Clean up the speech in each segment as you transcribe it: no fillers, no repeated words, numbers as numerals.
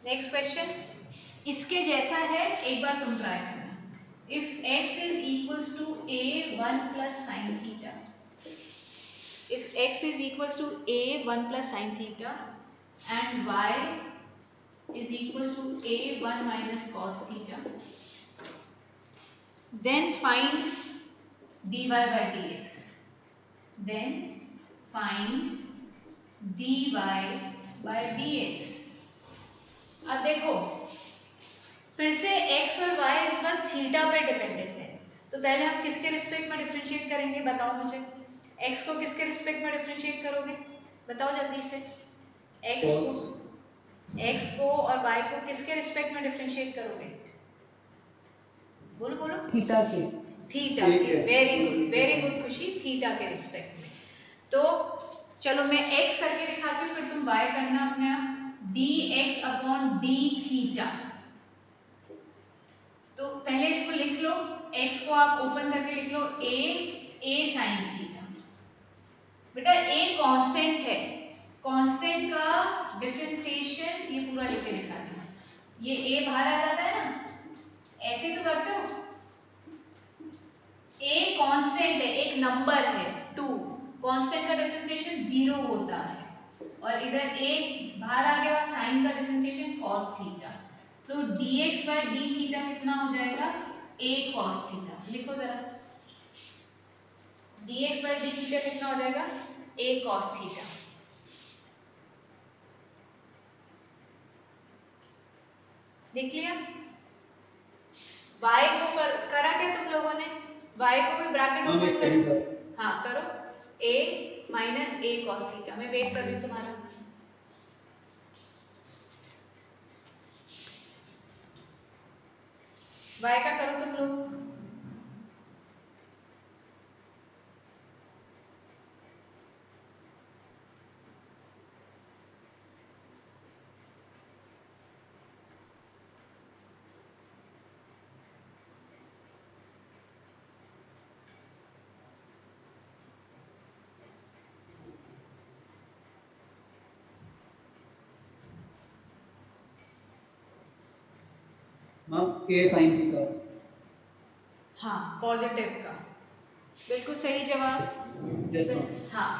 Next question इसके जैसा है, एक बार तुम ट्राई करना। If x is equals to a1 plus sine theta, if x is equals to a1 plus sine theta and y is equals to a1 minus cos theta, then find dy by dx, then find dy by dx। अब देखो फिर से x और y इस बार theta पे dependent है, तो पहले हम किसके रिस्पेक्ट में डिफरेंशिएट करेंगे, बताओ मुझे। x को किसके रिस्पेक्ट में डिफरेंशिएट करोगे, बताओ जल्दी से। x को और y को किसके रिस्पेक्ट में डिफरेंशिएट करोगे, बोलो बोलो। थीटा के। थीटा के, वेरी गुड खुशी, थीटा के रिस्पेक्ट में। तो चलो मैं x करके दिखाती हूँ, फिर तुम y करना अपने आप। dx अपॉन d थीटा, तो पहले इसको लिख लो, x को आप ओपन करके लिख लो a साइन थीटा। बेटा a कांस्टेंट है, कांस्टेंट का डिफरेंशिएशन ये पूरा लिख के दिखाती हूँ। ये a बाहर आ जाता है ना, ऐसे तो करते हो। a कांस्टेंट है, एक नंबर है 2, कांस्टेंट का डिफरेंशिएशन 0 होता है, और इधर a बाहर आ गया, साइन का डिफरेंशिएशन cos थीटा, तो dx by d थीटा कितना हो जाएगा, a cos थीटा। लिखो जरा, dx by d थीटा कितना हो जाएगा, a cos थीटा। देख लिया। y को करा क्या तुम लोगों ने, y को भी ब्रैकेट ओपन कर, हाँ करो, a minus a cos theta. मैं वेट कर रही हूँ तुम्हारा। y का करो तुम लोग। a sin theta. हाँ पॉजिटिव का, बिल्कुल सही जवाब। हाँ,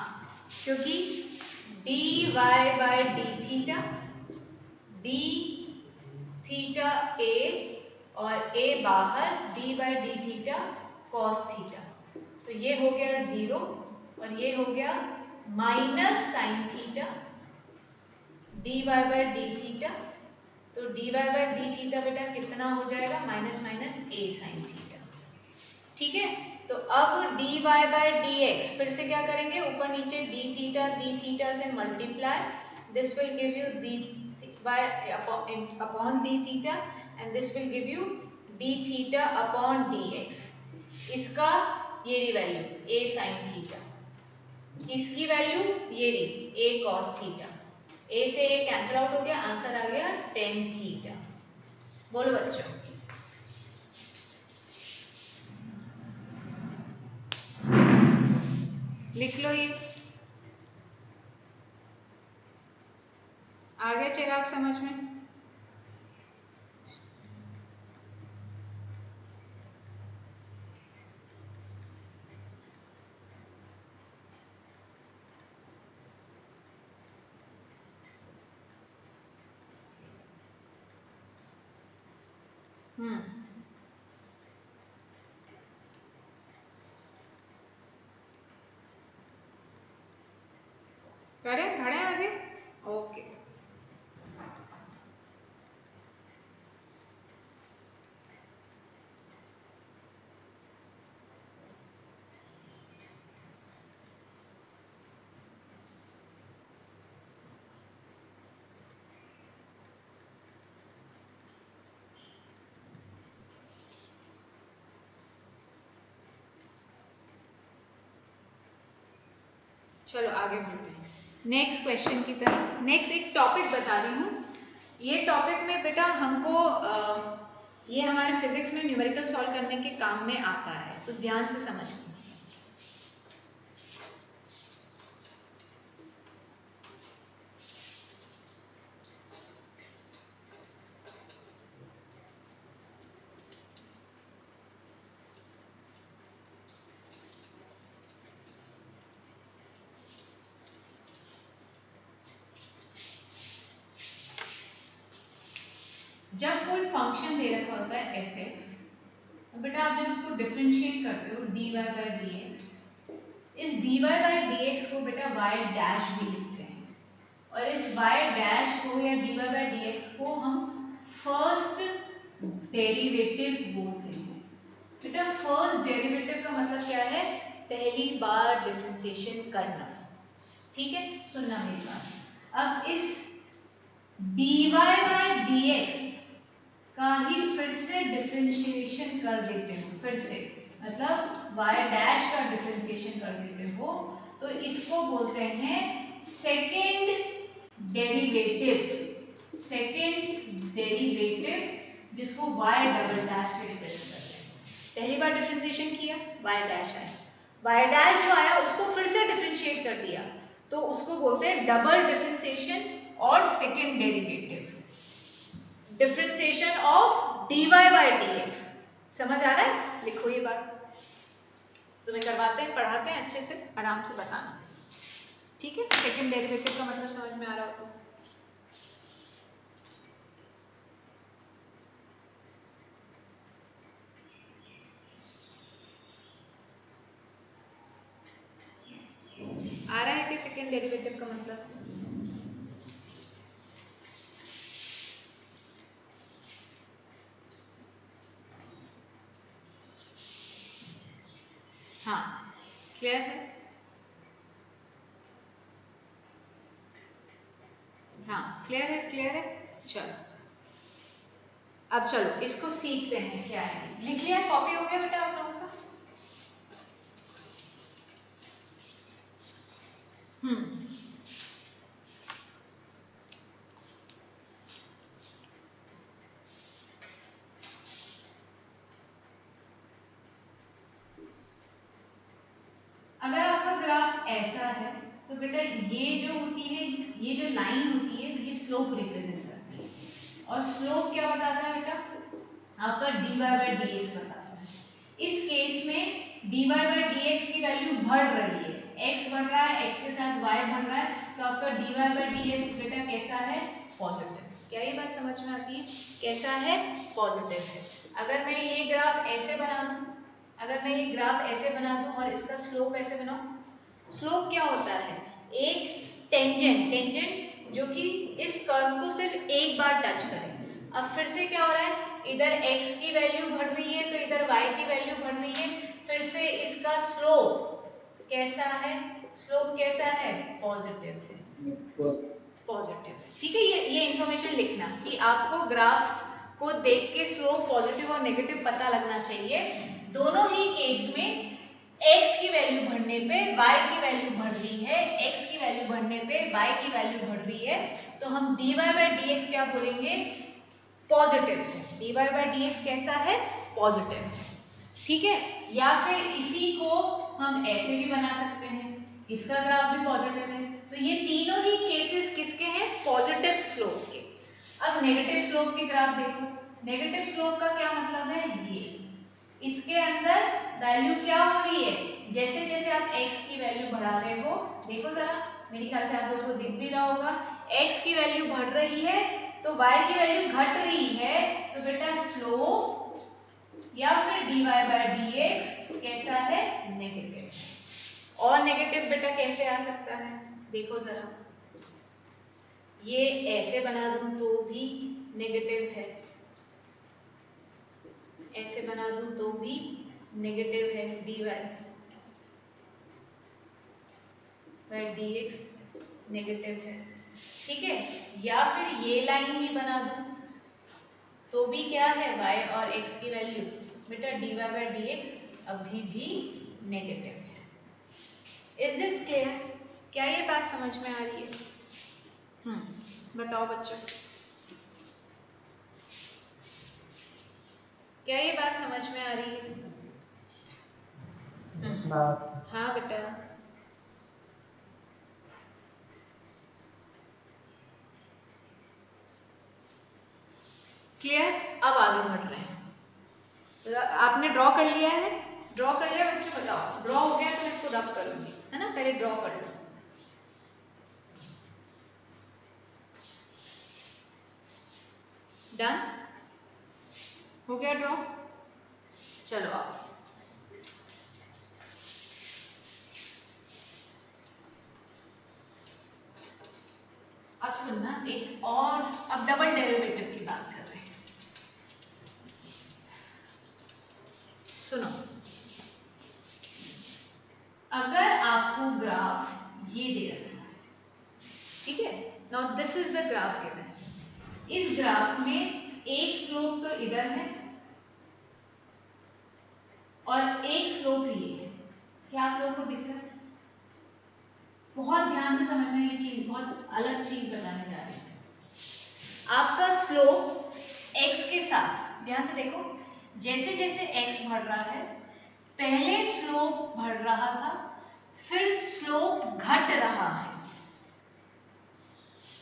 क्योंकि dy by d theta, d theta a और a बाहर, d by d theta cos theta, तो ये हो गया 0 और ये हो गया minus sine theta dy by d theta, तो dy by d थीटा बेटा कितना हो जाएगा, minus minus a sine theta. ठीक है, तो अब dy by dx फिर से क्या करेंगे, ऊपर नीचे d थीटा से multiply, this will give you d by upon d theta and this will give you d theta upon dx। इसका ये रही वैल्यू a साइन थीटा, इसकी वैल्यू ये रही a cos थीटा, a से a कैंसिल आउट हो गया, answer आ गया tan थीटा। बोलो बच्चों, लिख लो ये, आ गया चिराग समझ में। करें बढ़े आगे, ओके। चलो आगे बढ़ते हैं नेक्स्ट क्वेश्चन की तरफ। नेक्स्ट एक टॉपिक बता रही हूँ, ये टॉपिक में बेटा हमको ये हमारे फिजिक्स में न्यूमेरिकल सॉल्व करने के काम में आता है, तो ध्यान से समझना। जब कोई फंक्शन दे रखा होता है एफ एक्स, बेटा आप जब इसको डिफरेंशिएट करते हो d y by D x, इस d y by D x को बेटा वाई डैश भी लिखते हैं, और इस वाई डैश को या D y by D x को हम फर्स्ट डेरिवेटिव बोलते हैं। बेटा फर्स्ट डेरिवेटिव का मतलब क्या है? पहली बार डिफरेंशिएशन करना। ठीक है, सुनना मेरी बात। अब इस dy बाई dx का ही फिर से डिफरेंशिएशन कर देते हो, फिर से मतलब y डैश का डिफरेंशिएशन कर देते हो, तो इसको बोलते हैं सेकेंड डेरिवेटिव। सेकेंड डेरिवेटिव जिसको y डबल डैश से रिप्रेजेंट करते हैं। पहली बार डिफरेंशिएशन किया, y डैश आया, y डैश जो आया उसको फिर से डिफरेंशिएट कर दिया, तो उसको बोलते हैं डबल डिफरेंशिएशन और second derivative. Differentiation of dy by dx। समझ आ रहा है? लिखो ये बात, तुम्हें करवाते हैं, पढ़ाते हैं, अच्छे से आराम से बताना। ठीक है, सेकेंड डेरिवेटिव का मतलब समझ में आ रहा हो तो आ रहा है कि सेकेंड डेरिवेटिव का मतलब? हाँ, क्लियर है? हाँ, क्लियर है, क्लियर है। चलो अब चलो इसको सीखते हैं क्या है। लिख लिया? कॉपी हो गया बेटा आप लोगों का? अगर आपका ग्राफ ऐसा है तो बेटा ये जो होती है, ये जो लाइन होती है, ये स्लोप रिप्रेजेंट करती है, और स्लोप क्या बताता है बेटा? आपका dy बाई डी एक्स बताता है। इस केस में dy बाई डी एक्स की वैल्यू बढ़ रही है, x बढ़ रहा है, x के साथ y बढ़ रहा है, तो आपका dy बाई डी एक्स बेटा कैसा है? पॉजिटिव। क्या ये बात समझ में आती है? कैसा है? पॉजिटिव है। अगर मैं ये ग्राफ ऐसे बना दूं, अगर मैं ये ग्राफ ऐसे बना दूं और इसका स्लोप ऐसे बनाऊं, स्लोप क्या होता है? एक टेंजेंट, टेंजेंट जो कि इस कर्व को सिर्फ एक बार टच करे। अब फिर से क्या हो रहा है? इधर x की वैल्यू बढ़ रही है तो इधर y की वैल्यू बढ़ रही है, फिर से इसका स्लोप कैसा है? स्लोप कैसा है? पॉजिटिव है, पॉजिटिव है। ठीक है, ये इंफॉर्मेशन लिखना कि आपको ग्राफ को देख के स्लोप पॉजिटिव और नेगेटिव पता लगना चाहिए। दोनों ही केस में x की वैल्यू बढ़ने पे y की वैल्यू बढ़ रही है, x की वैल्यू बढ़ने पे y की वैल्यू बढ़ रही है, तो हम dy बाई dx क्या बोलेंगे? पॉजिटिव है। dy बाई dx कैसा है? पॉजिटिव है। ठीक है, या फिर इसी को हम ऐसे भी बना सकते हैं, इसका ग्राफ भी पॉजिटिव है, तो ये तीनों ही केसेस किसके हैं? पॉजिटिव स्लोप के। अब नेगेटिव स्लोप के ग्राफ देखो। नेगेटिव स्लोप का क्या मतलब है? ये इसके अंदर वैल्यू क्या हो रही है? जैसे जैसे आप x की वैल्यू बढ़ा रहे हो, देखो जरा, मेरे ख्याल से आप लोगों को दिख भी रहा होगा, x की वैल्यू बढ़ रही है तो y की वैल्यू घट रही है, तो बेटा स्लोप या फिर dy बाई dx कैसा है? नेगेटिव। और नेगेटिव बेटा कैसे आ सकता है? देखो जरा, ये ऐसे बना दूं तो भी नेगेटिव है, ऐसे बना दूं तो भी नेगेटिव है, dy बाई dx नेगेटिव है। ठीक है, या फिर ये लाइन ही बना दूं तो भी क्या है? y और x की वैल्यू बेटा dy बाई dx अभी भी नेगेटिव है। Is this clear? क्या ये बात समझ में आ रही है? बताओ बच्चों, क्या ये बात समझ में आ रही है? हाँ बेटा, क्लियर? अब आगे बढ़ रहे हैं। आपने ड्रॉ कर लिया है? ड्रॉ कर लिया बच्चों? बताओ, ड्रॉ हो गया तो मैं इसको रब करूंगी, है ना? पहले ड्रॉ कर लो। डन? हो गया ड्रॉ? चलो आओ। अब सुनना एक और, अब डबल डेरिवेटिव की बात कर रहे हैं। सुनो, अगर आपको ग्राफ ये दे रखा है, ठीक है, now this is the graph given. इस ग्राफ में एक स्लोप तो इधर है और एक स्लोप ये है। क्या आप लोगों को दिख रहा है? बहुत ध्यान से समझना, ये चीज बहुत अलग चीज बताने जा रही है। आपका स्लोप x के साथ, ध्यान से देखो, जैसे जैसे x बढ़ रहा है, पहले स्लोप बढ़ रहा था, फिर स्लोप घट रहा है।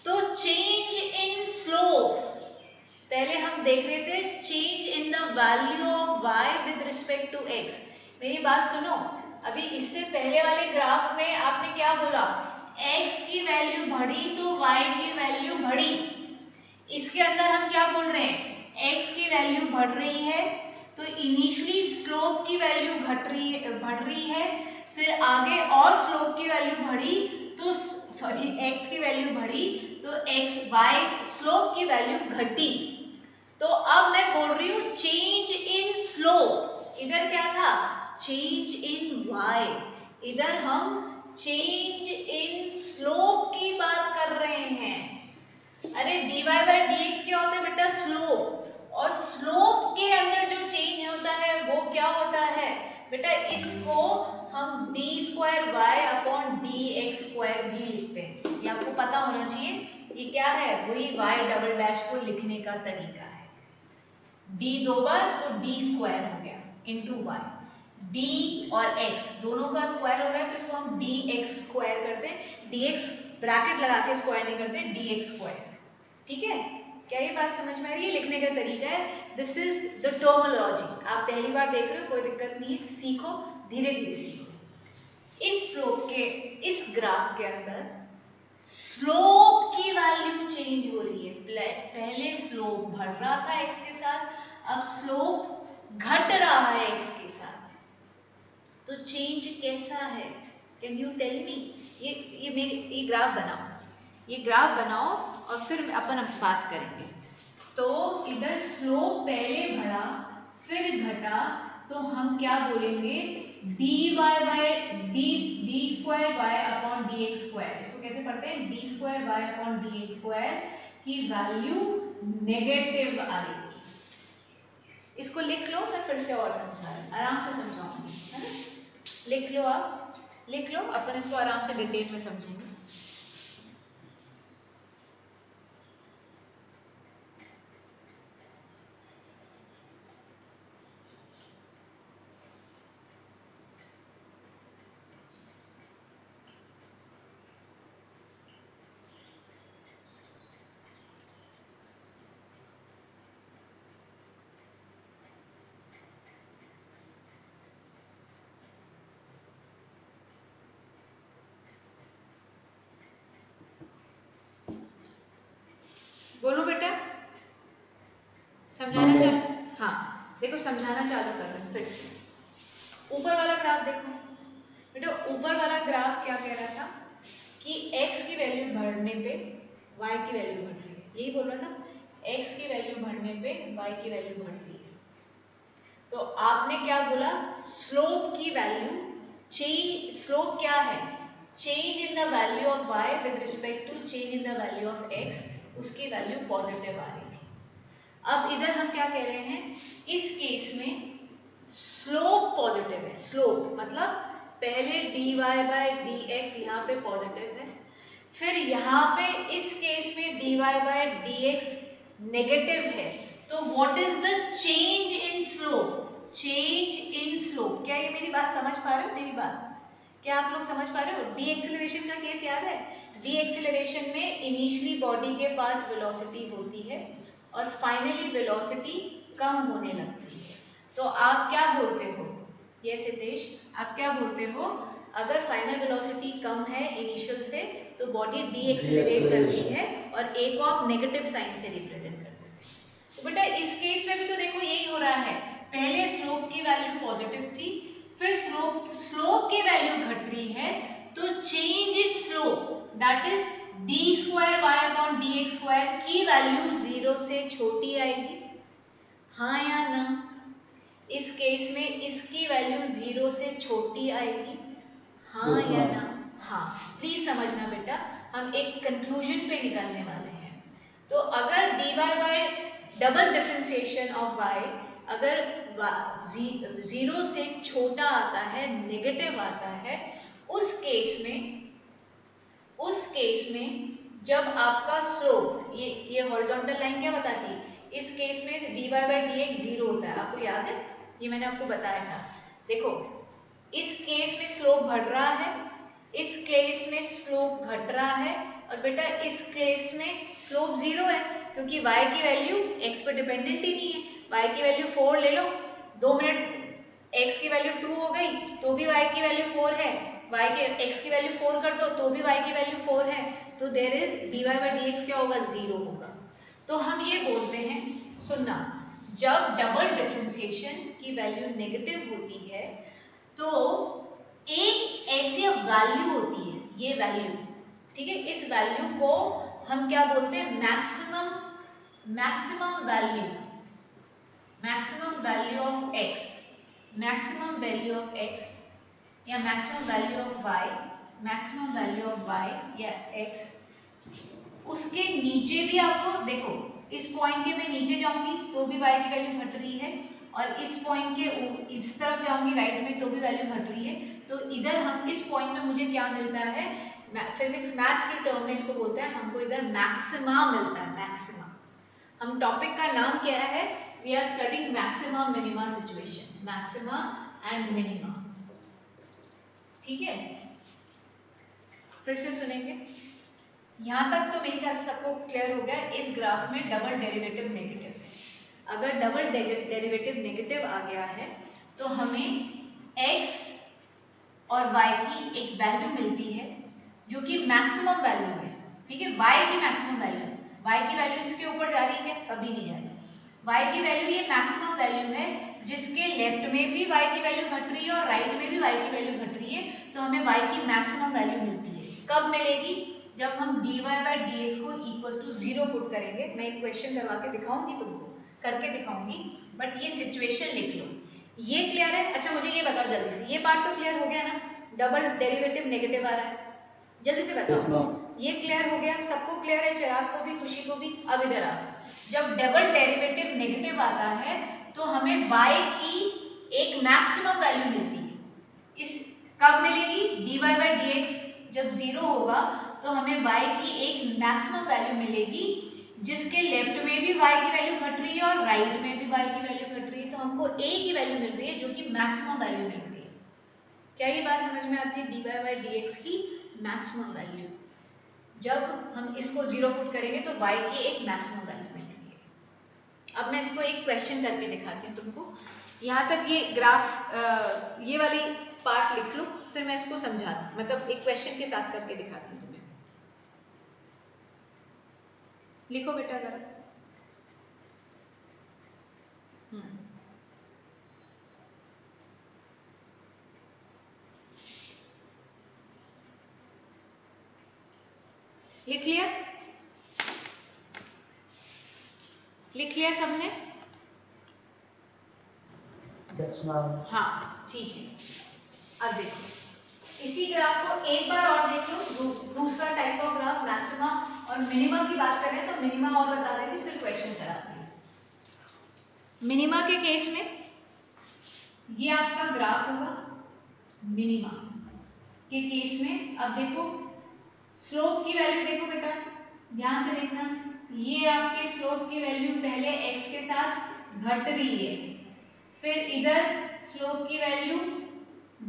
तो चेंज इन स्लोप, पहले हम देख रहे थे change in the value of y with respect to x। मेरी बात सुनो, अभी इससे पहले वाले ग्राफ में आपने क्या बोला? x की वैल्यू बढ़ी तो y की वैल्यू बढ़ी। इसके अंदर हम क्या बोल रहे हैं? x की वैल्यू बढ़ रही है तो इनिशियली स्लोप की वैल्यू बढ़ रही है, फिर आगे और स्लोप की वैल्यू बढ़ी तो सॉरी x की वैल्यू बढ़ी तो y स्लोप की वैल्यू घटी। तो अब मैं बोल रही हूँ चेंज इन स्लोप। इधर क्या था? Change in y। इधर हम चेंज इन स्लोप की बात कर रहे हैं। अरे dy by dx क्या होता है बेटा? स्लोप। और स्लोप के अंदर जो चेंज होता है वो क्या होता है बेटा? इसको हम d square y upon dx square भी लिखते हैं। ये आपको पता होना चाहिए। ये क्या है? वही y डबल डैश को लिखने का तरीका है। d दो बार तो d स्क्वायर हो गया इनटू y। d और x दोनों का स्क्वायर हो रहा है तो इसको हम dx स्क्वायर करते हैं। dx ब्रैकेट लगा के स्क्वायर नहीं करते, dx स्क्वायर। ठीक है, क्या ये बात समझ में आ रही है? लिखने का तरीका है। This is the terminology. आप पहली बार देख रहे हो, कोई दिक्कत नहीं है, सीखो, धीरे धीरे सीखो। इस स्लोप के, इस ग्राफ के अंदर स्लोप की वैल्यू चेंज हो रही है। पहले स्लोप बढ़ रहा था x के साथ, अब स्लोप घट रहा है x के साथ। तो चेंज कैसा है? Can you tell me? ये ग्राफ बनाओ, ये ग्राफ बनाओ और फिर अपन बात करेंगे। तो इधर स्लोप पहले बढ़ा फिर घटा तो हम क्या बोलेंगे? dy by D square y upon dx स्क्वायर। इसको कैसे पढ़ते हैं? D square y upon dx square की वैल्यू नेगेटिव आएगी। इसको लिख लो, मैं फिर से और समझा रही हूँ, आराम से समझाऊंगी, है ना? लिख लो, आप लिख लो, अपन इसको आराम से डिटेल में समझेंगे। बोलो बेटा, समझाना चालू। हाँ देखो, समझाना चालू कर रहे हैं फिर से। ऊपर वाला ग्राफ देखो बेटा, ऊपर वाला ग्राफ क्या कह रहा था कि x की वैल्यू बढ़ने पे y की वैल्यू बढ़ रही है, यही बोल रहा था। x की वैल्यू बढ़ने पे y की वैल्यू बढ़ रही है। तो आपने क्या बोला? स्लोप की वैल्यू चेंज, स्लोप क्या है? Change in the value of y with respect to change in the value of x, उसकी वैल्यू पॉजिटिव आ रही थी। अब इधर हम क्या कह रहे हैं? इस केस में स्लोप पॉजिटिव है। स्लोप मतलब पहले dy बाय dx यहाँ पे पॉजिटिव है, फिर यहाँ पे इस केस में dy बाय dx नेगेटिव है। तो what is the change in slope? Change in slope, क्या ये मेरी बात समझ पा रहे हो? मेरी बात क्या आप लोग समझ पा रहे हो? डी एक्सेलरेशन का केस याद है? डी एक्सेलरेशन में इनिशियली बॉडी के पास वेलोसिटी होती है और फाइनली वेलोसिटी कम होने लगती है। तो आप क्या बोलते हो? ये सिद्धेश, आप क्या बोलते हो? अगर फाइनल वेलोसिटी कम है इनिशियल से तो बॉडी डी एक्सेलरेट करती है और एक ऑफ नेगेटिव साइन से रिप्रेजेंट करते हैं। तो तो बेटा इस केस में भी तो देखो यही हो रहा है, पहले स्लोप की वैल्यू पॉजिटिव थी, फिर स्लोप की वैल्यू घट रही है, तो change in slope that is D square y upon D x square की वैल्यू 0 से छोटी आएगी, हाँ या ना? इस केस में इसकी वैल्यू 0 से छोटी आएगी, हाँ या ना? हाँ, प्लीज समझना बेटा, हम एक कंक्लूजन पे निकलने वाले हैं। तो अगर dy bye double differentiation of y अगर 0 से छोटा आता है, नेगेटिव आता है, उस केस में जब आपका स्लोप, ये हॉरिजॉन्टल लाइन क्या बताती है, इस केस में dy बाय dx 0 होता है, आपको याद है, ये मैंने आपको बताया था। देखो इस केस में स्लोप बढ़ रहा है, इस केस में स्लोप घट रहा है, और बेटा इस केस में स्लोप 0 है, क्योंकि y की वैल्यू x पर डिपेंडेंट ही नहीं है, y की वैल्यू 4 ले लो, 2 मिनट x की वैल्यू 2 हो गई तो भी y की वैल्यू 4 है, y के x की वैल्यू 4 कर दो तो भी y की वैल्यू 4 है, तो there is dy by dx क्या होगा, 0 होगा। तो हम ये बोलते हैं, सुनना, जब डबल डिफरेंशिएशन की वैल्यू नेगेटिव होती है तो एक ऐसी वैल्यू होती है, ये वैल्यू, ठीक है, इस वैल्यू को हम क्या बोलते हैं, maximum value of x, maximum value of x या maximum value of y, maximum value of y या x, उसके नीचे भी आपको देखो, इस पॉइंट के मैं नीचे जाऊंगी तो भी y की वैल्यू घट रही है, और इस पॉइंट के इस तरफ जाऊंगी राइट में तो भी वैल्यू घट रही है, तो इधर हम इस पॉइंट में मुझे क्या मिलता है, फिजिक्स मैथ्स के टर्म में इसको बोलते हैं, हमको इधर मैक्सिमा मिलता है, मैक्सिमा। हम टॉपिक का नाम क्या है, we are studying maxima minima situation, maxima and minima, ठीक है। फिर से सुनेंगे, यहाँ तक तो मेरे ख्याल से सबको क्लियर हो गया, इस ग्राफ में डबल डेरिवेटिव नेगेटिव है, अगर डबल डेरिवेटिव नेगेटिव आ गया है तो हमें x और y की एक वैल्यू मिलती है जो कि मैक्सिमम वैल्यू है, ठीक है, y की मैक्सिमम वैल्यू, y की वैल्यू इसके ऊपर जा रही है, कभी नहीं जा रही, y की वैल्यू ये मैक्सिमम वैल्यू है, जिसके लेफ्ट में भी y की वैल्यू घट रही है और राइट में भी y की वैल्यू घट रही है, तो हमें y की मैक्सिमम वैल्यू मिलती है, कब मिलेगी, जब हम dy बाय dx को इक्वल टू 0 पुट करेंगे। मैं एक क्वेश्चन करवा के दिखाऊंगी तुमको, करके दिखाऊंगी, बट ये सिचुएशन लिख लो, ये क्लियर है? अच्छा मुझे ये बताओ जल्दी से, ये पार्ट तो क्लियर हो गया ना, डबल डेरिवेटिव नेगेटिव आ रहा है, जल्दी से बताओ, ये क्लियर हो गया, सबको क्लियर है, चिराग को भी, खुशी को भी? अब इधर आओ, जब डबल डेरिवेटिव नेगेटिव आता है तो हमें y की एक मैक्सिमम वैल्यू मिलती है, इस कब मिलेगी, dy बाय dx जब 0 होगा तो हमें y की एक मैक्सिमम वैल्यू मिलेगी, जिसके लेफ्ट में भी y की वैल्यू घट रही है और राइट में भी y की वैल्यू घट रही है, तो हमको a की वैल्यू मिल रही है जो कि मैक्सिमम वैल्यू मिल रही है। क्या ये बात समझ में आती है, dy बाय dx की मैक्सिमम वैल्यू, जब हम इसको 0 पुट करेंगे तो y की एक मैक्सिमम वैल्यू मिल रही है। अब मैं इसको एक क्वेश्चन करके दिखाती हूँ तुमको, यहाँ तक ये ग्राफ ये वाली पार्ट लिख लो, फिर मैं इसको समझाती, मतलब एक क्वेश्चन के साथ करके दिखाती हूँ तुम्हें। लिखो बेटा जरा। लिख लिया? लिख लिया सबने? Yes ma'am. हाँ ठीक है, अब देखो इसी ग्राफ को एक बार और देख लो, दूसरा टाइप ऑफ ग्राफ, मैक्सिमा और मिनिमा की बात करें तो मिनिमा और बता देती हूँ, फिर क्वेश्चन कराती हूँ। मिनिमा के केस में ये आपका ग्राफ होगा, मिनिमा के केस में अब देखो स्लोप की वैल्यू देखो बेटा, ध्यान से देखना, ये आपके स्लोप की वैल्यू पहले x के साथ घट रही है, फिर इधर स्लोप की वैल्यू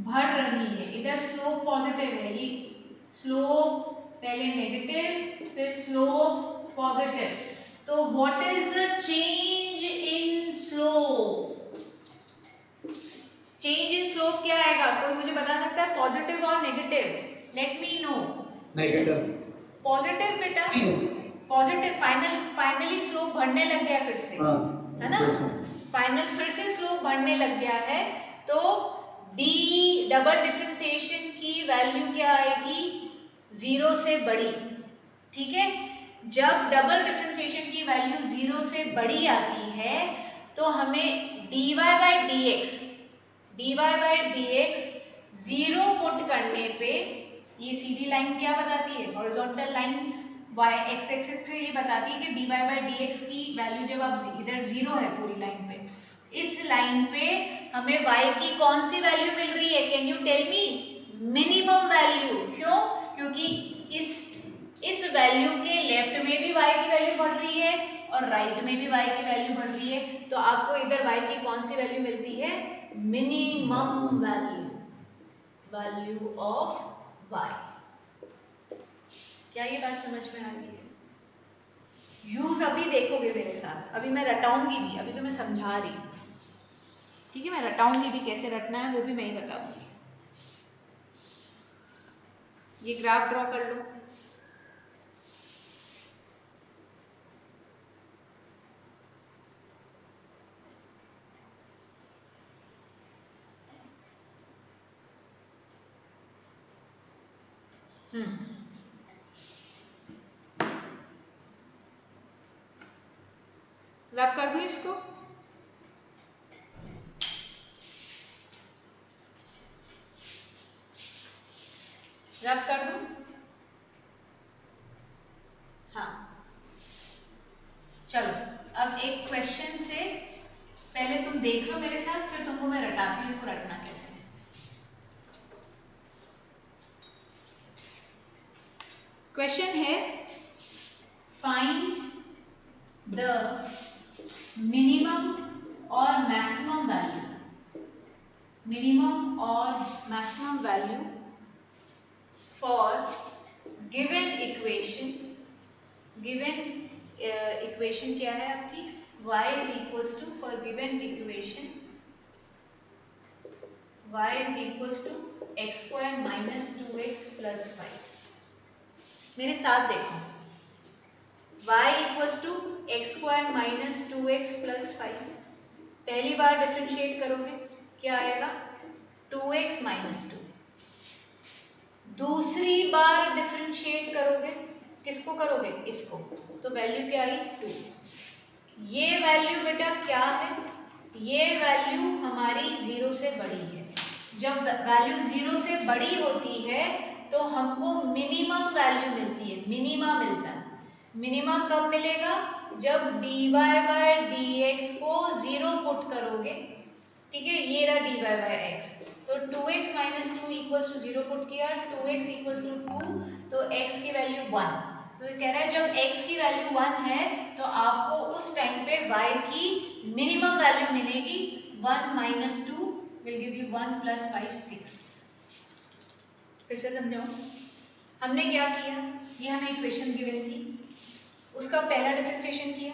बढ़ रही है, इधर स्लोप पॉजिटिव है, ये स्लोप पहले नेगेटिव फिर स्लोप पॉजिटिव, तो what is the change in slope, change in slope क्या आएगा, कोई मुझे बता सकता है, पॉजिटिव और negative, let me know. Negative. Positive बेटा, पॉजिटिव, फाइनली स्लोप बढ़ने लग गया फिर से, है ना, फाइनल फिर से स्लोप बढ़ने लग गया है, तो डी डबल डिफरेंशिएशन की वैल्यू क्या आएगी, 0 से बड़ी, ठीक है। जब डबल डिफरेंशिएशन की वैल्यू 0 से बड़ी आती है तो हमें dy by D x 0 put करने पे, ये सीधी लाइन क्या बताती है, horizontal line y x axis से ये बताती है कि dy बाई डी एक्स की वैल्यू जब आप इधर 0 है पूरी लाइन पे, इस लाइन पे हमें y की कौन सी वैल्यू मिल रही है, can you tell me, minimum value. क्यों, क्योंकि इस वैल्यू के लेफ्ट में भी y की वैल्यू बढ़ रही है और राइट में भी y की वैल्यू बढ़ रही है, तो आपको इधर y की कौन सी वैल्यू मिलती है, मिनिमम वैल्यू ऑफ y। क्या ये बात समझ में आ रही है? यूज अभी देखोगे मेरे साथ, अभी मैं रटाऊंगी भी, अभी तो मैं समझा रही हूँ, ठीक है, मैं रटाऊंगी भी, कैसे रटना है वो भी मैं ही बताऊंगी। ये ग्राफ ड्रॉ कर लो। रब कर दूं इसको, रब कर दूं, हाँ चलो। अब एक क्वेश्चन से पहले तुम देख लो मेरे साथ, फिर तुमको मैं रटाती हूँ इसको रटना कैसे। क्वेश्चन है, फाइंड द मिनिमम और maximum value for given equation क्या है आपकी, y is equals to, for given equation y is equals to x square minus 2x plus 5। मेरे साथ देखो, y equals to x square minus 2x plus 5, पहली बार differentiate करोगे क्या आएगा, 2x माइनस 2। दूसरी बार डिफरेंशिएट करोगे, किसको करोगे, इसको, तो वैल्यू क्या आई, 2। ये वैल्यू बेटा क्या है, ये वैल्यू हमारी 0 से बड़ी है। जब वैल्यू 0 से बड़ी होती है तो हमको मिनिमम वैल्यू मिलती है, मिनिमा मिलता है। मिनिमा कब मिलेगा, जब dy बाय dx को 0 पुट करोगे, ठीक है, ये रहा dy बाय x, तो 2x minus 2 equals to 0 put किया, 2x इक्वल्स टू 2, तो x की वैल्यू 1। तो ये कह रहा है जब x की वैल्यू 1 है तो आपको उस टाइम पे y की मिनिमम वैल्यू मिलेगी, 1 minus 2 will give you 1 plus 5 6। फिर से समझाओ, हमने क्या किया, ये हमें इक्वेशन गिवन थी, उसका पहला डिफरेंशिएशन किया,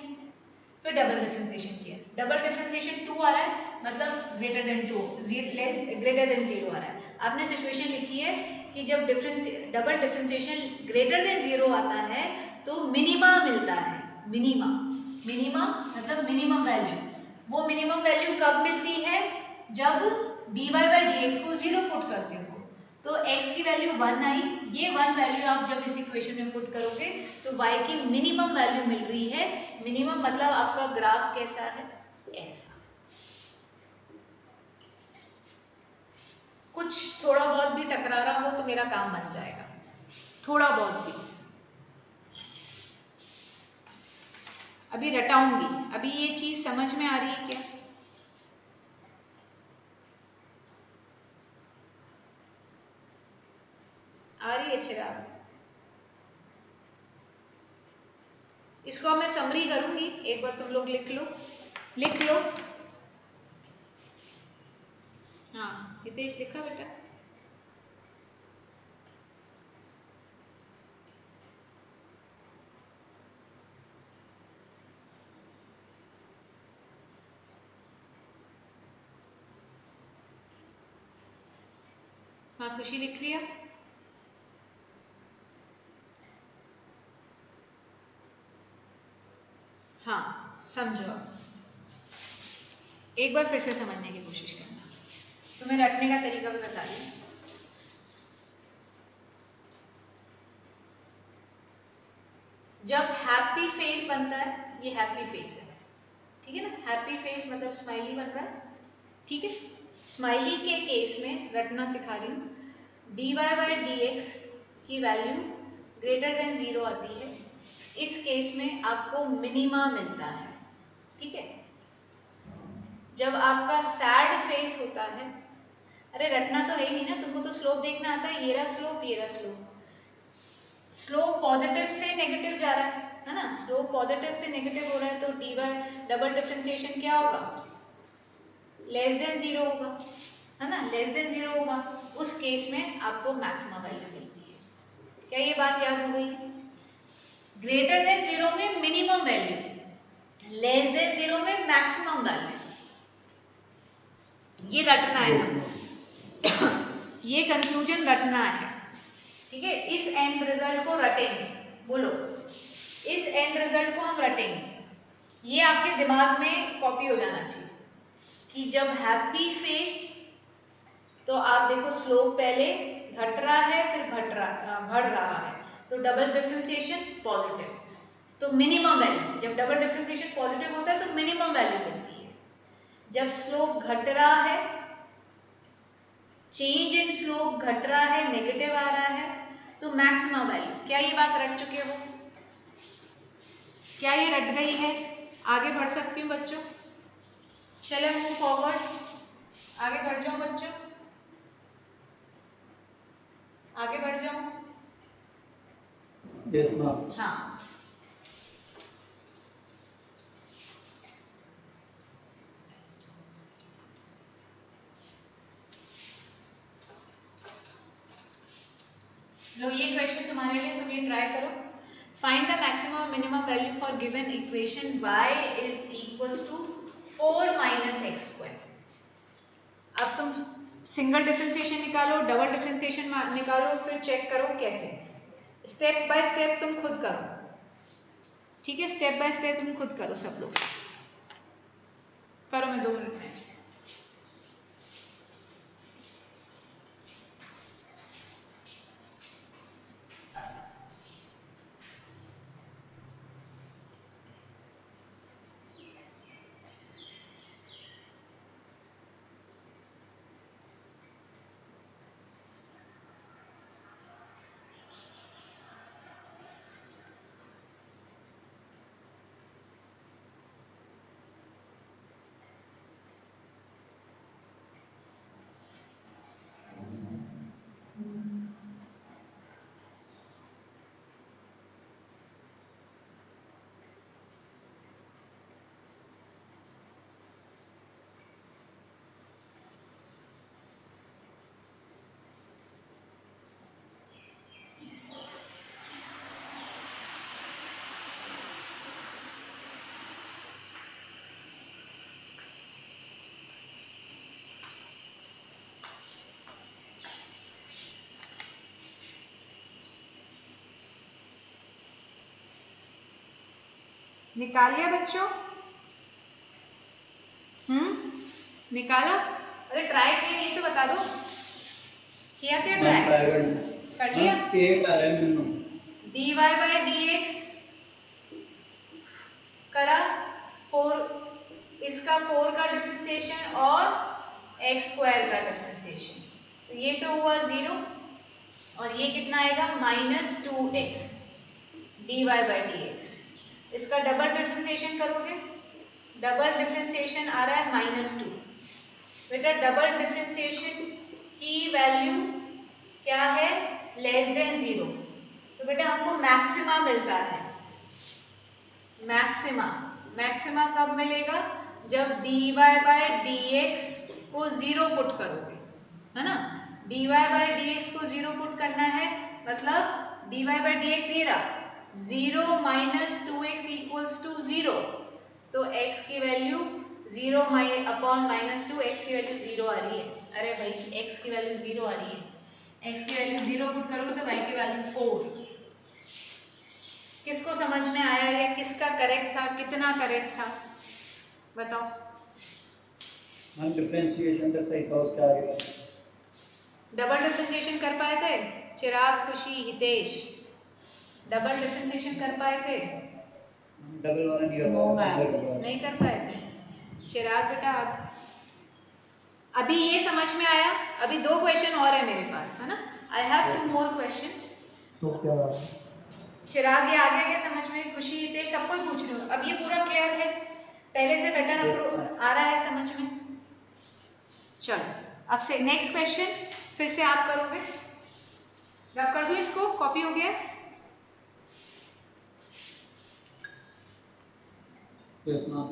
फिर डबल डिफरेंशिएशन किया। डबल डिफरेंशिएशन 2 आ रहा है, मतलब ग्रेटर देन 2, ग्रेटर देन 0 आ रहा है। आपने सिचुएशन लिखी है कि जब डबल डिफरेंशिएशन ग्रेटर देन 0 आता है तो मिनिमा मिलता है, मिनिमा मतलब मिनिमम वैल्यू। वो मिनिमम वैल्यू कब मिलती है, जब dy बाई dx को 0 पुट करते हो, तो x की वैल्यू 1 आई, ये 1 वैल्यू आप जब इस इक्वेशन में पुट करोगे तो y की मिनिमम वैल्यू मिल रही है। मिनिमम मतलब आपका ग्राफ कैसा है, ऐसा। कुछ थोड़ा बहुत भी टकरा रहा हो तो मेरा काम बन जाएगा, थोड़ा बहुत भी। अभी रटाऊंगी, अभी ये चीज समझ में आ रही है क्या, आ रही है चिराग? इसको मैं समरी करूंगी, एक बार तुम लोग लिख लो। हाँ हितेश लिखा बेटा, हाँ खुशी लिख लिया, हाँ समझो, एक बार फिर से समझने की कोशिश करना। तुम्हें रटने का तरीका भी बता रही हूँ। जब हैप्पी फेस बनता है, ये हैप्पी फेस है, ठीक है ना, हैप्पी फेस मतलब स्माइली बन रहा है, ठीक है। स्माइली के केस में रटना सिखा रही हूँ, dy बाई dx की वैल्यू ग्रेटर देन 0 आती है, इस केस में आपको मिनिमा मिलता है, ठीक है। जब आपका सैड फेस होता है, अरे रटना तो है ही नहीं ना, तुमको तो स्लोप देखना आता है, ये रहा स्लोप, ये रहा स्लोप। स्लोप पॉजिटिव से नेगेटिव जा रहा है ना, स्लोप पॉजिटिव से नेगेटिव हो रहा है, तो dy डबल डिफरेंशिएशन क्या होगा, लेस देन 0 होगा, है ना, लेस देन 0 होगा। उस केस में आपको मैक्सिमम वैल्यू मिलती है। क्या ये बात याद हो गई? ग्रेटर देन 0 में मिनिमम वैल्यू, लेस देन 0 में मैक्सिमम वैल्यू, ये रटना है हमको। ये कंक्लूजन रटना है, ठीक है। इस एंड रिजल्ट को रटेंगे, बोलो, इस एंड रिजल्ट को हम रटेंगे। ये आपके दिमाग में कॉपी हो जाना चाहिए कि जब हैप्पी फेस, तो आप देखो स्लोप पहले घट रहा है, फिर बढ़ रहा है, तो डबल डिफरेंशिएशन पॉजिटिव, तो मिनिमम वैल्यू, जब डबल डिफरेंशिएशन पॉजिटिव होता है तो मिनिमम वैल्यू मिलती है। जब स्लोप घट रहा है, चेंज इन स्लोप घट रहा है, नेगेटिव आ रहा है, तो मैक्सिमम वैल्यू। क्या ये बात रट चुके हो? क्या ये रट गई है? आगे बढ़ सकती हूँ बच्चों? चले मूव फॉरवर्ड, आगे बढ़ जाओ बच्चों, आगे बढ़ जाओ। Yes ma'am. हाँ, लो ये क्वेश्चन तुम्हारे लिए, तुम ये ट्राई करो। फाइंड द मैक्सिमम और minimum value for given equation y is equals to 4 minus x square. अब तुम सिंगल डिफरेंशिएशन निकालो, डबल डिफरेंशिएशन निकालो, फिर चेक करो कैसे। स्टेप बाय स्टेप तुम खुद करो, ठीक है, स्टेप बाय स्टेप तुम खुद करो, सब लोग करो। मैं 2 मिनट में निकाल लिया बच्चों? निकाला? अरे ट्राई किया ये तो बता दो, किया क्या ट्राई? कर लिया? dy बाई dx करा, 4 इसका 4 का डिफरेंशिएशन और x स्क्वायर का डिफरेंशिएशन, तो ये तो हुआ 0, और ये कितना आएगा -2x dy बाई dx। इसका डबल डिफरेंशिएशन करोगे, डबल डिफरेंशिएशन आ रहा है -2। बेटा डबल डिफरेंशिएशन की वैल्यू क्या है, लेस देन 0, तो बेटा हमको मैक्सिमा मिलता है। मैक्सिमा, मैक्सिमा कब मिलेगा, जब dy बाई dx को 0 पुट करोगे, है ना। dy बाई dx को 0 पुट करना है, मतलब dy बाई dx ये रहा 0 माइनस 2x इक्वल्स टू 0, तो x की वैल्यू 0 अपॉन -2, x की वैल्यू 0 आ रही है। अरे भाई x की वैल्यू 0 आ रही है, x की वैल्यू 0 पुट करोगे तो y की वैल्यू 4, किसको समझ में आया या किसका करेक्ट था, कितना करेक्ट था, बताओ। मैम डिफरेंशिएशन तक सही था, उसके आगे का डबल डिफरेंशिएशन कर पाए थे चिराग, खुशी, हितेश? डबल डिफरेंशिएशन कर पाए थे? डबल वाला नहीं कर पाया, नहीं कर पाए थे। चिराग बेटा अभी ये समझ में आया? अभी 2 क्वेश्चन और है मेरे पास, है ना? I have 2 more questions. तो क्या चिराग ये आ गया क्या समझ में? खुशी, हितेश सबको ही पूछ रही हूँ। अब ये पूरा क्लियर है, पहले से पैटर्न आ रहा है समझ में? चलो अब से नेक्स्ट क्वेश्चन फिर से आप करोगे। रब कर दो इसको, कॉपी हो गया? Yes ma'am.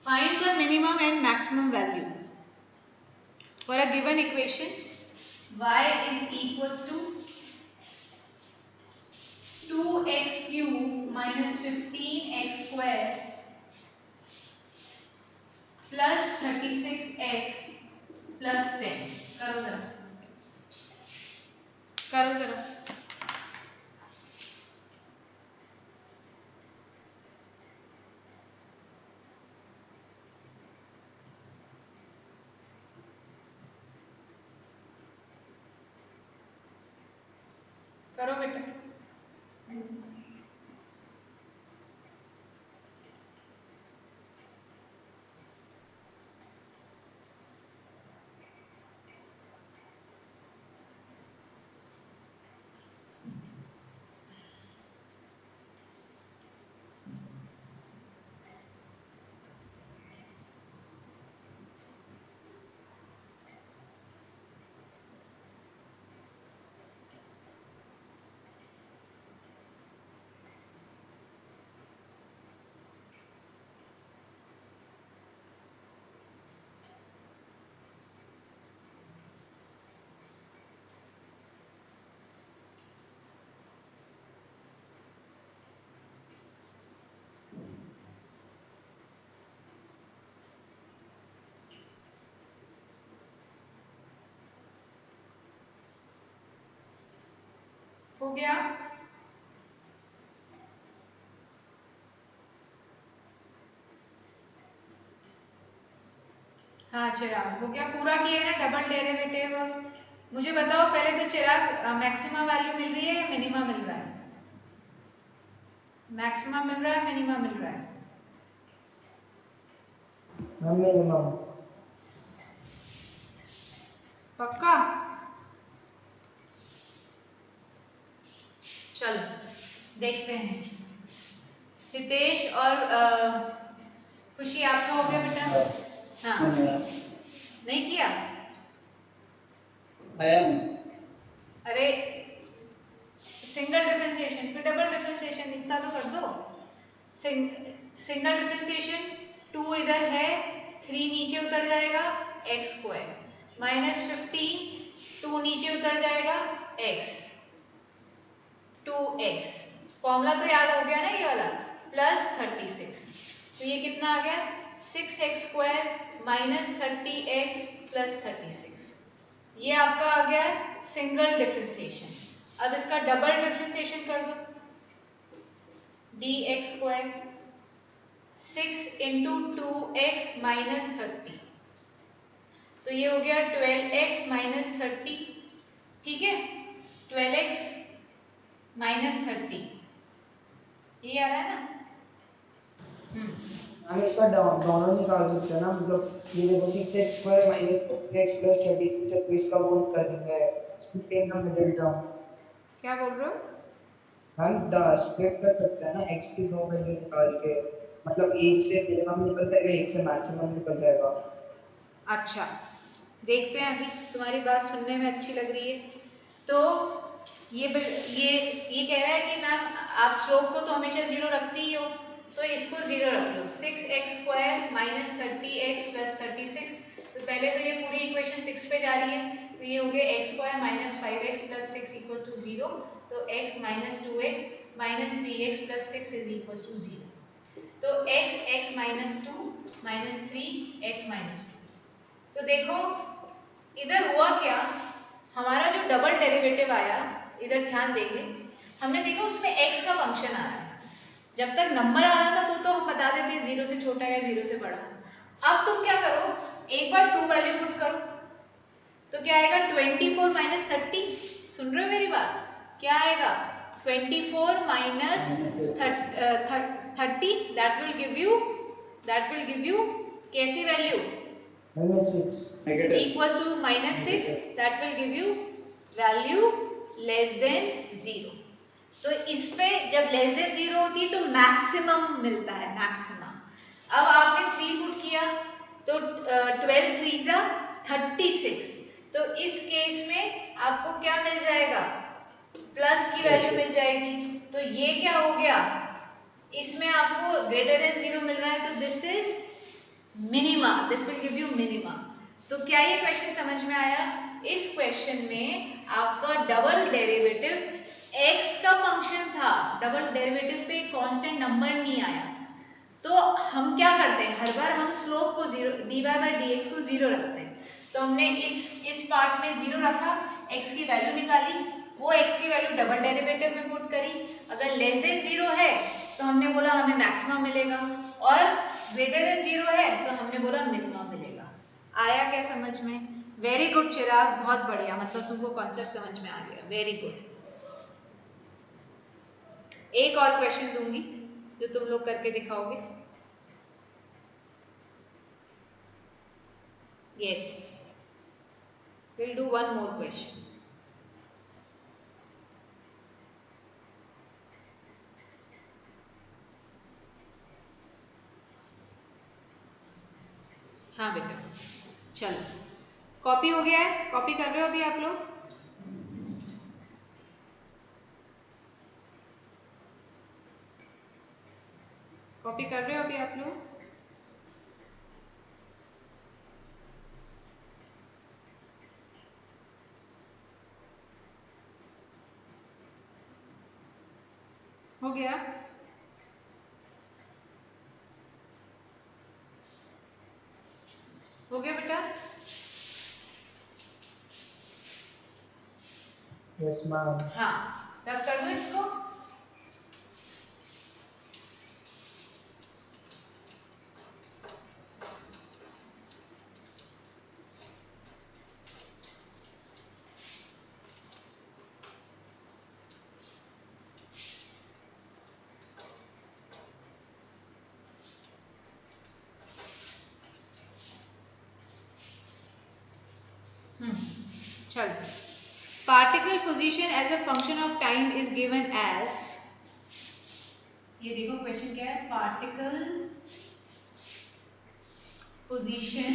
Find the minimum and maximum value for a given equation. Y is equals to 2x cube minus 15x square plus 36x plus 10. करो जरा, करो जरा। करो बेटा। हो गया? हाँ चिराग हो गया, पूरा किया है ना डबल डेरिवेटिव? मुझे बताओ पहले तो चिराग, मैक्सिमम वैल्यू मिल रही है या मिनिमम मिल रहा है? मैक्सिमम मिल रहा है, मिनिमम मिल रहा है? मिनिमम। पक्का? चलो देखते हैं। हितेश और खुशी आपका हो गया बेटा? हाँ नहीं किया? आया अरे सिंगल डिफरेंशिएशन फिर डबल डिफरेंशिएशन इतना तो कर दो। सिंगल डिफरेंशिएशन 2 इधर है, 3 नीचे उतर जाएगा, एक्स स्क्वायर माइनस 15, 2 नीचे उतर जाएगा, एक्स 2x। फॉर्मूला तो याद हो गया ना ये वाला, प्लस 36। तो ये कितना आ गया? 6x square minus 30x plus 36। ये आपका आ गया सिंगल डिफरेंशिएशन। अब इसका डबल डिफरेंशिएशन कर दो, dx square 6 into 2x minus 30, तो ये हो गया 12x माइनस 30। ठीक है, 12x माइनस 30 ये आ रहा है ना? हम इसका दोनों निकाल सकते हैं ना, मतलब ये देखो 6x square minus 2x plus 36 है, तो इसका वो कर देंगे स्प्लिट का मिडिल टर्म। क्या बोल रहे हो? हम स्प्लिट कर सकते हैं ना, x की दो वैल्यू निकाल के, मतलब एक से मिनिमम निकल जाएगा, एक से मैक्सिमम निकल जाएगा। अच्छा देखते हैं, अभी तुम्हारी बात सुनने में अच्छी लग रही है। तो ये कह रहा है कि मैम आप स्लोप को तो हमेशा 0 रखती ही हो, तो इसको 0 रख लो। 6x square minus 30x plus 36। तो पहले तो ये पूरी इक्वेशन 6 पे जा रही है, तो तो ये हो गया x square minus 5x plus 6 equal to 0, तो x minus 2x minus 3x plus 6 is equal to 0। तो x minus 2 minus 3x minus 2। तो देखो इधर हुआ क्या, हमारा जो डबल डेरिवेटिव आया, इधर ध्यान देंगे, हमने देखा उसमें x का फंक्शन आ रहा है। जब तक नंबर आ रहा था तो हम बता देते 0 से छोटा या 0 से बड़ा। अब तुम क्या करो, एक बार 2 वैल्यू पुट करो, तो क्या आएगा 24 माइनस 30। सुन रहे हो मेरी बात, क्या आएगा 24 minus 30, that will give you कैसी value, -6 equal to -6, that will give you value less than 0। तो इस पे जब लेस देन 0 होती है तो मैक्सिमम मिलता है, मैक्सिमम। अब आपने 3 पुट किया तो 12 3 जा 36, तो इस केस में आपको क्या मिल जाएगा, प्लस की वैल्यू मिल जाएगी। तो ये क्या हो गया, इसमें आपको ग्रेटर देन 0 मिल रहा है, तो this is minima, this will give you minima. तो क्या ये क्वेश्चन समझ में आया? इस क्वेश्चन में आपका डबल डेरिवेटिव x का फंक्शन था, डबल डेरिवेटिव पे कांस्टेंट नंबर नहीं आया। तो हम क्या करते हैं, हर बार हम स्लोप को 0, dy बाय dx को 0 रखते हैं। तो हमने इस पार्ट में 0 रखा, x की वैल्यू निकाली, वो x की वैल्यू डबल डेरिवेटिव में पुट करी। अगर लेस देन 0 है तो हमने बोला हमें मैक्सिमम मिलेगा, और ग्रेटर देन 0 है तो हमने बोला मिनिमम मिलेगा। आया क्या समझ में? वेरी गुड चिराग, बहुत बढ़िया, मतलब तुमको कॉन्सेप्ट समझ में आ गया, वेरी गुड। एक और क्वेश्चन दूंगी जो तुम लोग करके दिखाओगे। Yes, will do one more question. हाँ बेटा, चलो कॉपी हो गया है, कॉपी कर रहे हो अभी आप लोग? कॉपी कर रहे हो अभी आप लोग? हो गया? हो गया बेटा? Yes ma'am. हाँ, रब कर दो इसको। चलो, particle position as a function of time is given as, ये देखो क्वेश्चन क्या है, particle position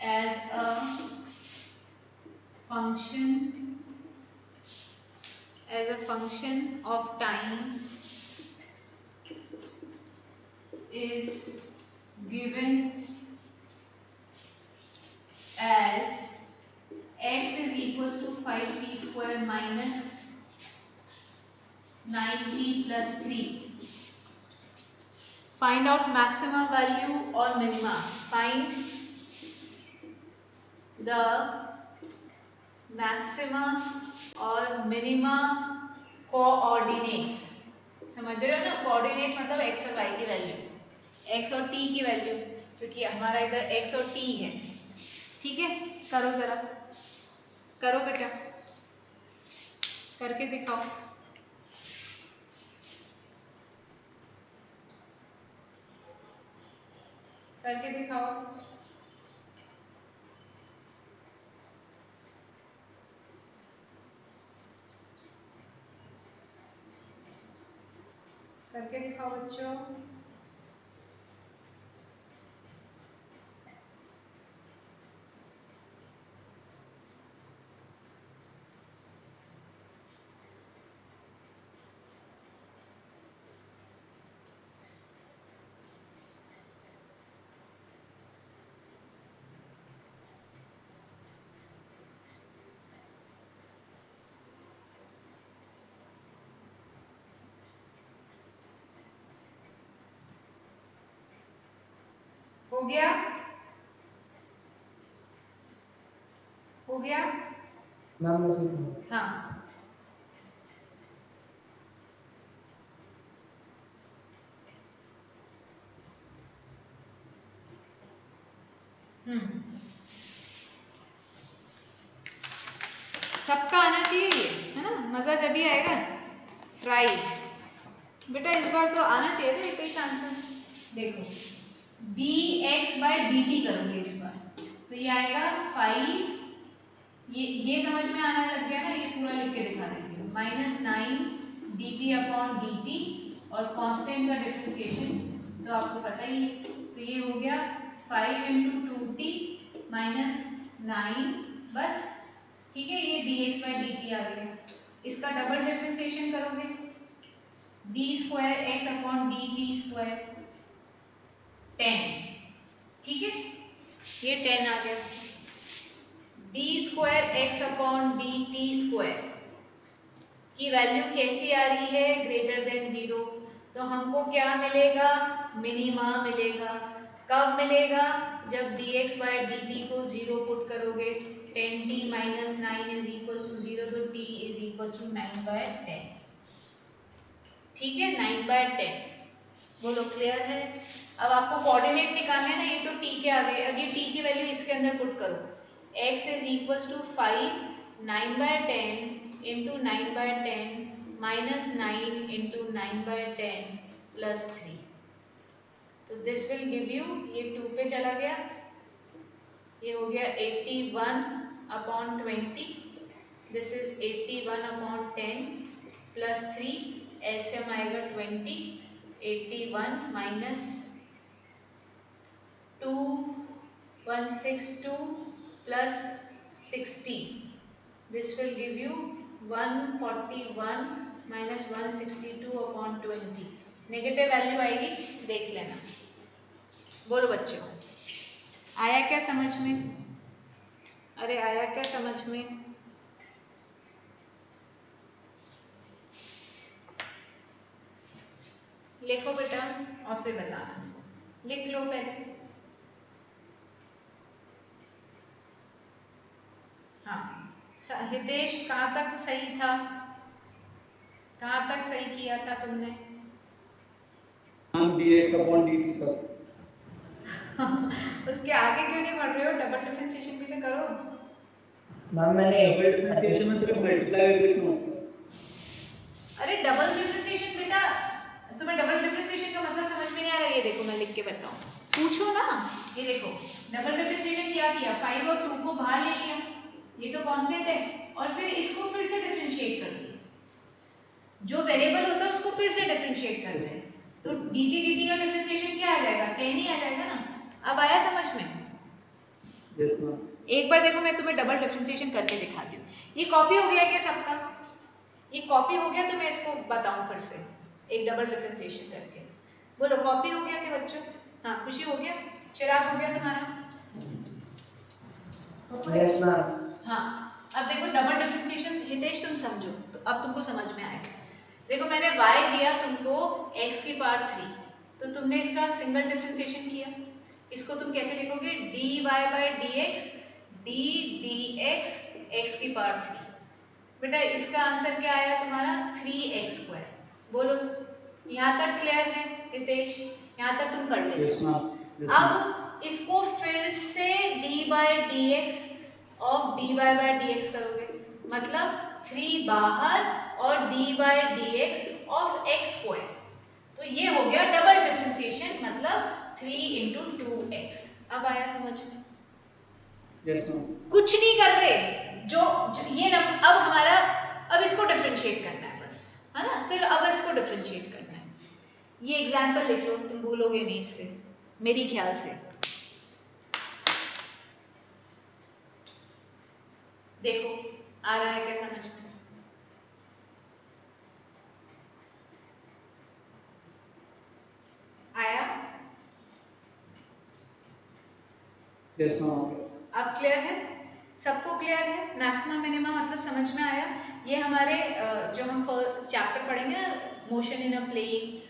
as a function of time is given as x is equals to 5t square minus 9t plus 3. Find out maximum value or minima. Find the maxima or minima coordinates. समझ रहे हो ना, coordinates मतलब x और y की value, x और t की value, क्योंकि हमारा इधर x और t है। ठीक है, करो जरा, करो बेटा, करके दिखाओ, करके दिखाओ। करके दिखाओ बच्चों। गया, हो गया। मैम मैं सीख लूँ। हाँ सबका आना चाहिए ये, है ना, मजा जब भी आएगा। राइट बेटा, इस बार तो आना चाहिए था एक आंसर। देखो dx/dt करोगे इस बार, तो ये आएगा 5, ये समझ में आने लग गया ना, ये पूरा लिख के दिखा देती हूँ, -9 dt/dt और कांस्टेंट का डिफरेंशिएशन तो आपको पता ही है, तो ये हो गया 5 × 2t - 9, बस ठीक है, ये dx/dt आ गया। इसका डबल डिफरेंशिएशन करोगे, d2x/dt² 10, ठीक है, ये 10 आ गया। d2x/dt² की वैल्यू कैसी आ रही है, ग्रेटर देन 0, तो हमको क्या मिलेगा, मिनिमा मिलेगा। कब मिलेगा, जब dx/dt को 0 पुट करोगे, 10t - 9 = 0, तो t = 9/10, ठीक है, 9/10। बोलो क्लियर है। अब आपको कोऑर्डिनेट निकालने हैं ना, ये तो t के आ गए, अब ये t की वैल्यू इसके अंदर पुट करो, x = 5 9/10 × 9/10 - 9 × 9/10 + 3, तो दिस विल गिव यू, ये 2 पे चला गया, ये हो गया 81/20, दिस इज 81/10 + 3, एलसीएम आएगा 20, 81 - 2162 + 60, this will give you 141 - 162/20, negative value आएगी, देख लेना। बोलो बच्चों, आया क्या समझ में, अरे आया क्या समझ में, लिखो बेटा और फिर बताना, लिख लो पहले। हाँ हितेश, कहाँ तक सही था, कहाँ तक सही किया था तुमने? हम dx/dt तक। उसके आगे क्यों नहीं बढ़ रहे हो, डबल डिफरेंशिएशन भी तो करो। मैम मैंने डबल डिफरेंशिएशन में सिर्फ मल्टीप्लाई करके क्यों होता है? अरे डबल डिफरेंशिएशन बेटा, तुम्हें डबल डिफरेंशिएशन का मतलब समझ में नहीं आ रहा, ये देखो मैं लिख के बताऊं, पूछो ना, ये देखो डबल डिफरेंशिएशन क्या किया, 5 और 2 को बाहर ले लिया, ये तो कांस्टेंट है, और फिर इसको फिर से डिफरेंशिएट कर दिया, जो वेरिएबल होता है उसको फिर से डिफरेंशिएट कर दे, तो dt का डिफरेंशिएशन क्या आ जाएगा, 10 ही आ जाएगा ना। अब आया समझ में? Yes ma'am. एक बार देखो मैं तुम्हें डबल डिफरेंशिएशन करके दिखाती हूँ, ये कॉपी हो गया क्या सबका, ये कॉपी हो गया, तो मैं इसको बताऊं फिर से एक डबल डिफरेंशिएशन करके, बोलो कॉपी हो गया क्या बच्चों? हाँ खुशी हो गया, चिराग हो गया तुम्हारा? Yes ma'am. हाँ अब देखो डबल डिफरेंशिएशन, हितेश तुम समझो, तो अब तुमको समझ में आएगा। देखो मैंने y दिया तुमको x⁵, तो तुमने इसका सिंगल डिफरेंशिएशन किया, इसको तुम कैसे लिखोगे, dy/dx ddx x⁵, बेटा इसका आंसर क्या आया तुम्हारा, 3x²। बोलो यहाँ तक क्लियर है हितेश, यहाँ तक तुम कर ले। Yes ma'am. अब इसको फिर से d/dx of dy/dx करोगे, मतलब 3 बाहर और dy/dx of x², तो ये हो गया डबल डिफरेंशिएशन, मतलब 3 × 2x। अब आया समझ में? Yes ma'am. कुछ नहीं कर रहे, जो ये अब हमारा, अब इसको डिफरेंशिएट करना है बस, है ना, सिर्फ अब इसको डिफरेंशिएट करना है। ये एग्जांपल लिख लो, तुम भूलोगे नहीं इससे मेरी ख्याल से। देखो आ रहा है क्या समझ में? आया? Yes ma'am. अब क्लियर है, सबको क्लियर है, मैक्सिमम मिनिमम मतलब समझ में आया। ये हमारे जो हम चैप्टर पढ़ेंगे ना, motion in a plane,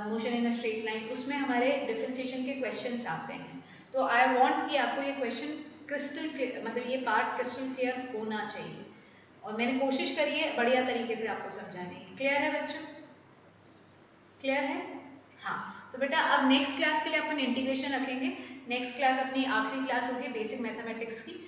motion in a straight line, उसमें हमारे डिफरेंशिएशन के क्वेश्चंस आते हैं, तो आई वांट कि आपको ये क्वेश्चन क्रिस्टल मतलब ये पार्ट क्रिस्टल क्लियर होना चाहिए, और मैंने कोशिश करी है बढ़िया तरीके से आपको समझाने की। क्लियर है बच्चों? क्लियर है? हाँ, तो बेटा अब नेक्स्ट क्लास के लिए अपन इंटीग्रेशन रखेंगे। नेक्स्ट क्लास अपनी आखिरी क्लास होगी बेसिक मैथमेटिक्स की।